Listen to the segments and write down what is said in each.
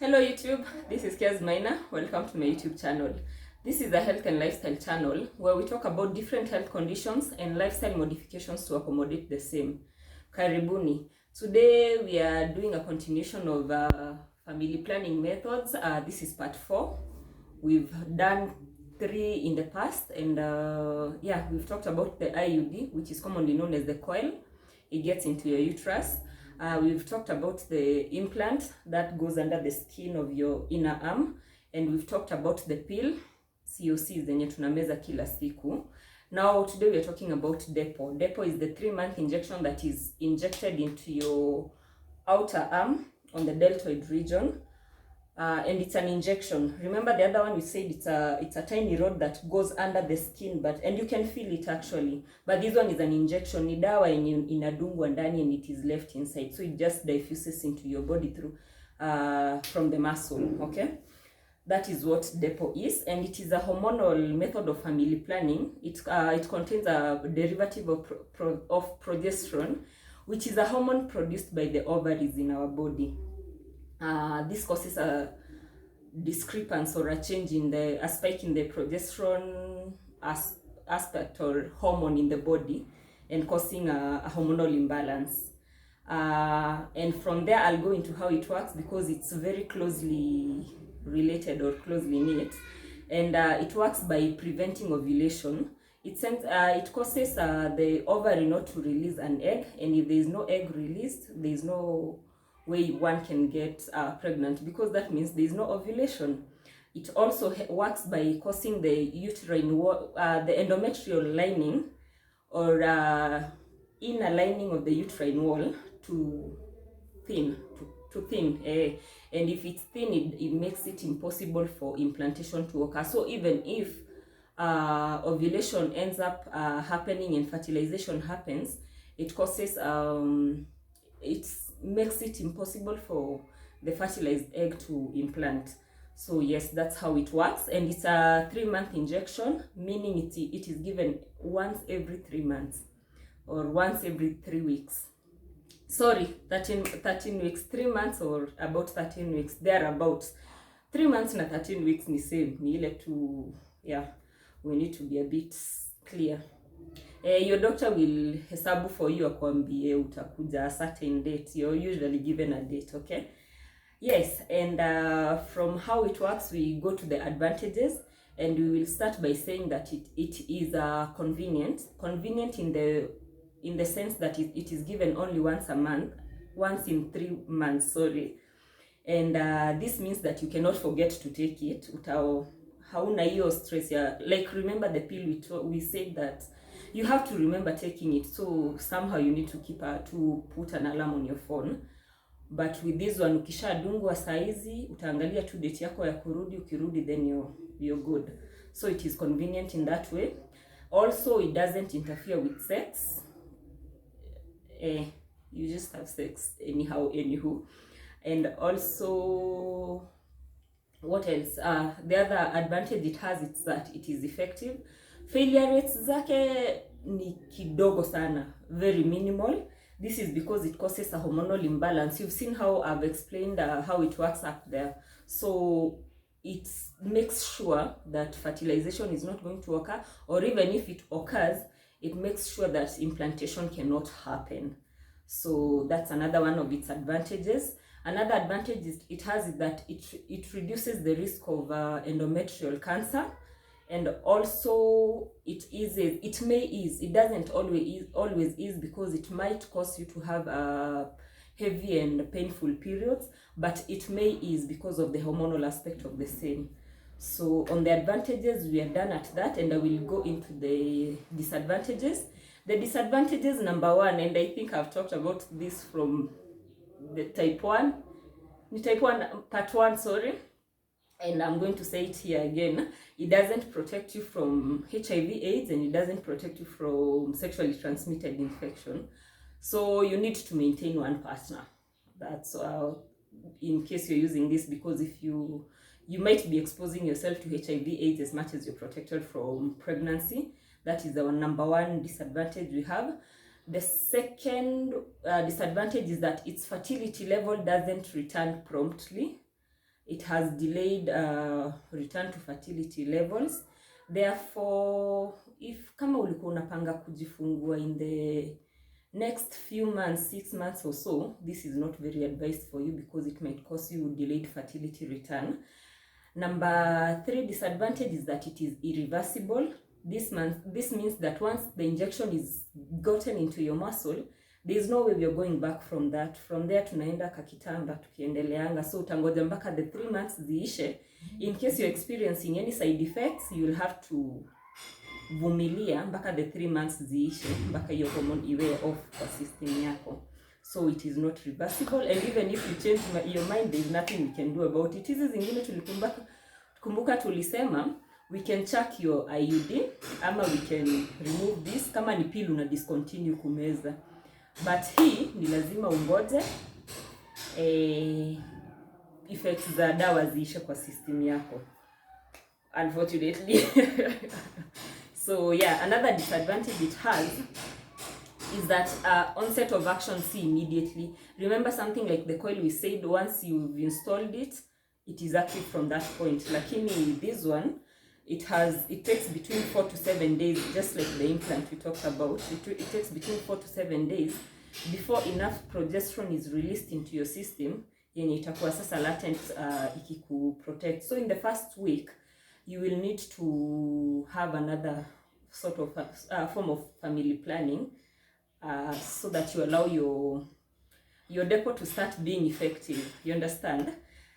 Hello YouTube, this is Kiaz Maina. Welcome to my YouTube channel. This is a health and lifestyle channel where we talk about different health conditions and lifestyle modifications to accommodate the same. Karibuni. Today we are doing a continuation of family planning methods. This is part 4. We've done 3 in the past, and we've talked about the IUD, which is commonly known as the coil. It gets into your uterus. We've talked about the implant that goes under the skin of your inner arm, and we've talked about the pill, COC zenye tunameza kila siku. Now today we are talking about Depo. Depo is the 3-month injection that is injected into your outer arm on the deltoid region. And it's an injection. Remember the other one we said it's a tiny rod that goes under the skin, and you can feel it actually. But this one is an injection. Ni dawa yenye inadungwa ndani and it is left inside. So it just diffuses into your body through from the muscle, okay? That is what Depo is, and it is a hormonal method of family planning. It contains a derivative of progesterone, which is a hormone produced by the ovaries in our body. This causes a discrepancy or a change in a spike in the progesterone aspect or hormone in the body, and causing a hormonal imbalance. And from there I'll go into how it works, because it's very closely related or closely knit, and it works by preventing ovulation. It causes the ovary not to release an egg, and if there is no egg released, there is no way one can get pregnant, because that means there is no ovulation. It also works by causing the uterine wall, the endometrial lining or inner lining of the uterine wall to thin. And if it's thin, it makes it impossible for implantation to occur. So even if ovulation ends up happening and fertilization happens, it causes it makes it impossible for the fertilized egg to implant. So yes, that's how it works, and it's a 3-month injection, meaning it is given once every 3 months or once every 3 weeks. Sorry, 13 weeks, 3 months or about 13 weeks, about 3 months na 13 weeks ni same, ni ile tu, yeah, we need to be a bit clear. Your doctor will hesabu for you, akwambie utakuja a certain date. You're usually given a date, okay? Yes, and from how it works, we go to the advantages, and we will start by saying that it is convenient in the sense that it is given only once in 3 months, sorry. And this means that you cannot forget to take it. Hauna hiyo stress ya, like, remember the pill, we said that you have to remember taking it, so somehow you need to to put an alarm on your phone. But with this one, ukishadungwa saizi utaangalia tu date yako ya kurudi, ukirudi then you're good. So it is convenient in that way. Also, it doesn't interfere with sex. You just have sex anywho. And also, what else? The other advantage it has is that it is effective. Failure rates zake ni kidogo sana, very minimal. This is because it causes a hormonal imbalance. You've seen how I've explained how it works up there. So it makes sure that fertilization is not going to occur, or even if it occurs, it makes sure that implantation cannot happen. So that's another one of its advantages. Another advantage it has is that it reduces the risk of endometrial cancer. And also it may ease. It doesn't always ease, because it might cause you to have heavy and painful periods, but it may ease because of the hormonal aspect of the same. So on the advantages, we are done at that, and I will go into the disadvantages. The disadvantages, number 1, and I think I've talked about this from the type 1 part 1, sorry. And I'm going to say it here again. It doesn't protect you from HIV/AIDS, and it doesn't protect you from sexually transmitted infection. So you need to maintain one partner. That's in case you're using this, because if you might be exposing yourself to HIV/AIDS as much as you're protected from pregnancy. That is our number 1 disadvantage we have. The second disadvantage is that its fertility level doesn't return promptly. it has delayed return to fertility levels. Therefore, if kama ulikuwa unapanga kujifungua in the next few months, 6 months or so, this is not very advised for you because it might cause you delayed fertility return. Number 3 disadvantage is that it is irreversible. This means that once the injection is gotten into your muscle, there is no way we are going back from that. From there tunaenda kakitanda tukiendeleanga, so utangoja mpaka the 3 months ziishe. In case you're experiencing any side effects, you will have to vumilia mpaka the 3 months ziishe, mpaka your hormone iwe off kwa system yako. So it is not reversible, and even if you change your mind, there is nothing we can do about it. Hizi zingine kumbuka tulisema we can check your IUD ama we can remove this kama ni pill una discontinue kumeza. But hii ni lazima ungoje effects za dawa ziishe kwa system yako, unfortunately. So yeah, another disadvantage it has is that onset of action see immediately. Remember something like the coil we said, once you've installed it, it is active from that point. Lakini this one, it takes between 4 to 7 days, just like the implant we talked about. It takes between 4 to 7 days before enough progesterone is released into your system yenye itakuwa sasa latent ikiku protect. So in the first week you will need to have another sort of form of family planning so that you allow your Depo to start being effective. You understand?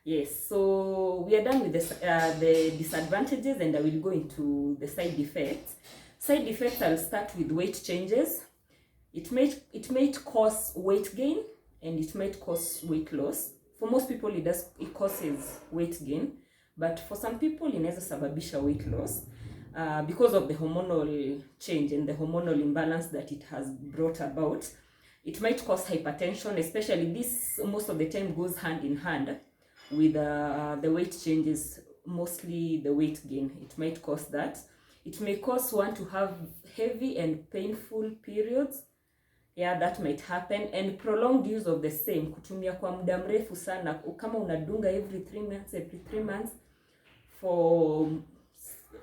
Yes, so we are done with the disadvantages, and I will go into the side effects. Side effects, I'll start with weight changes. It may cause weight gain and it might cause weight loss. For most people it causes weight gain, but for some people inaweza sababisha weight loss because of the hormonal change and the hormonal imbalance that it has brought about. It might cause hypertension, especially this most of the time goes hand in hand with the weight changes, mostly the weight gain. It might cause that. It may cause one to have heavy and painful periods. Yeah, that might happen. And prolonged use of the same, kutumia kwa muda mrefu sana, kama unadunga every 3 months for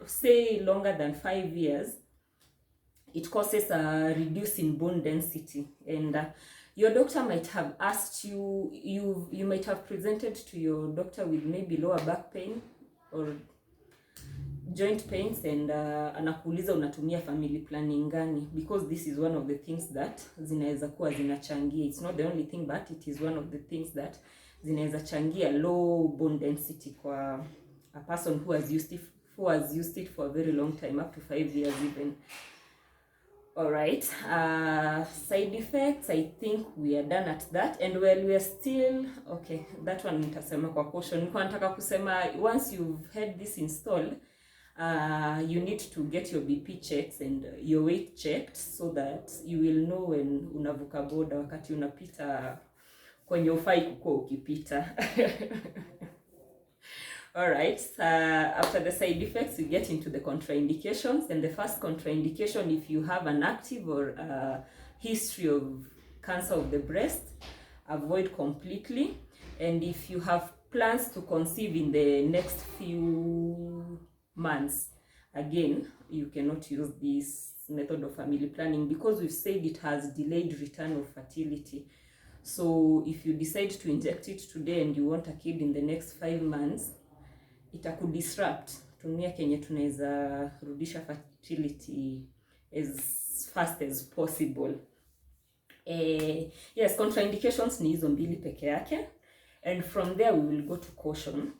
say longer than 5 years, it causes a reduce in bone density. And your doctor might have asked you might have presented to your doctor with maybe lower back pain or joint pains, and anakuuliza unatumia family planning gani, because this is one of the things that zinaweza kuwa zinachangia. It's not the only thing, but it is one of the things that zinaweza changia low bone density kwa a person who has used it for a very long time, up to 5 years even. All right, side effects, I think we are done at that. And while we are still okay, that one nitasema kwa caution. Niko nataka kusema once you've had this installed, you need to get your BP checks and your weight checked so that you will know when unavuka boda wakati unapita kwenye ufai kuko ukipita. All right, after the side effects, we get into the contraindications. And the first contraindication, if you have an active or history of cancer of the breast, avoid completely. And if you have plans to conceive in the next few months, again, you cannot use this method of family planning because we've said it has delayed return of fertility. So if you decide to inject it today and you want a kid in the next 5 months, itakudisrupt. Tumia kenye tunaweza rudisha fertility as fast as possible. Yes, contraindications ni hizo mbili peke yake. And from there we will go to caution.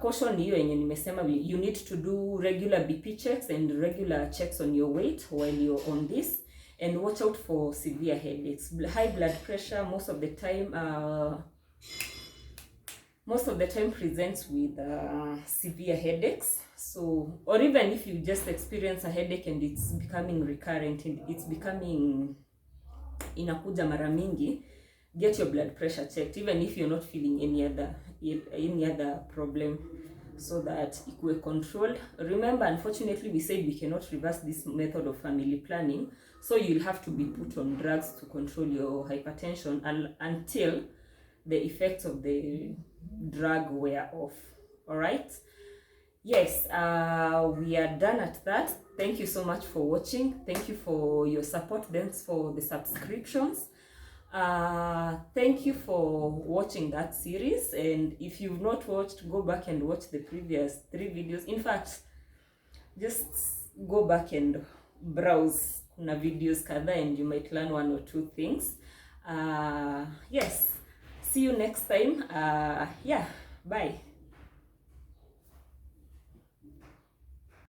Caution ni hiyo yenye nimesema, you need to do regular BP checks and regular checks on your weight while you're on this, and watch out for severe headaches. High blood pressure most of the time presents with severe headaches. So, or even if you just experience a headache and it's becoming recurrent and it's becoming inakuja mara mingi, get your blood pressure checked, even if you're not feeling any other problem, so that ikuwe controlled. Remember, unfortunately, we said we cannot reverse this method of family planning, so you'll have to be put on drugs to control your hypertension until the effects of the drug wear off. All right. Yes, we are done at that. Thank you so much for watching. Thank you for your support. Thanks for the subscriptions. Thank you for watching that series, and if you've not watched, go back and watch the previous 3 videos. In fact, just go back and browse kuna videos kadha and you might learn 1 or 2 things. Yes, see you next time. Yeah, bye.